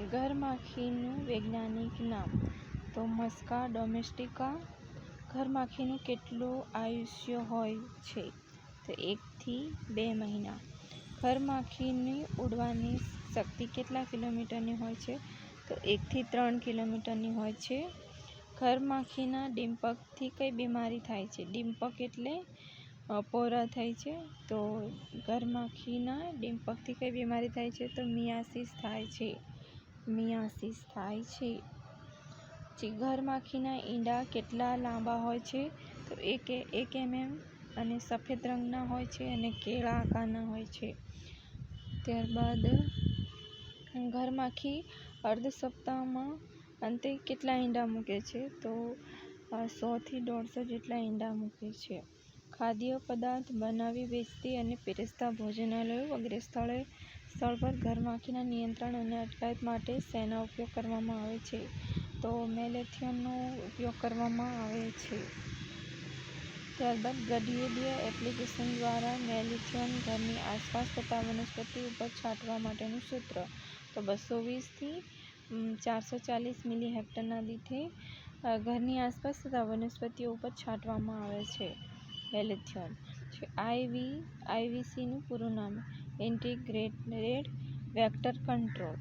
ઘરમાખીનું વૈજ્ઞાનિક નામ તો મસ્કા ડોમેસ્ટિકા. ઘરમાખીનું કેટલું આયુષ્ય હોય છે? તો 1 થી 2 મહિના. ઘરમાખીની ઉડવાની શક્તિ કેટલા કિલોમીટરની હોય છે? તો 1 થી 3 કિલોમીટરની હોય છે. ઘરમાખીના ડિંપકથી કઈ બીમારી થાય છે? ડિંપક એટલે પોરા થાય છે. તો ઘરમાખીના ડિંપકથી કઈ બીમારી થાય છે? તો મિયાસિસ થાય છે. મિયાસિસ થાય છે. ઘરમાખીના ઈંડા કેટલા લાંબા હોય છે? તો 1 mm અને સફેદ રંગના હોય છે અને કેળા આકારના હોય છે. ત્યારબાદ ઘરમાખી અર્ધ સપ્તાહમાં અંતે કેટલા ઈંડા મૂકે છે? તો 100 થી 150 જેટલા ઈંડા મૂકે છે. ખાદ્ય પદાર્થ બનાવી વેચતી અને પીરસતા ભોજનાલયો વગેરે સ્થળ પર ઘરમાખીના નિયંત્રણ અને અટકાયત માટે શેનો ઉપયોગ કરવામાં આવે છે? તો મેલેથિયનનો ઉપયોગ કરવામાં આવે છે. ત્યારબાદ ગદ્યડીય એપ્લિકેશન દ્વારા મેલેથિયન ઘરની આસપાસ તથા વનસ્પતિ ઉપર છાંટવા માટેનું સૂત્ર. તો 220 થી 440 મિલી હેક્ટરના દીઠે ઘરની આસપાસ તથા વનસ્પતિઓ ઉપર છાંટવામાં આવે છે મેલેથિયન. આઈવીસીનું પૂરું નામ ઇન્ટિગ્રેટેડ વેક્ટર કંટ્રોલ.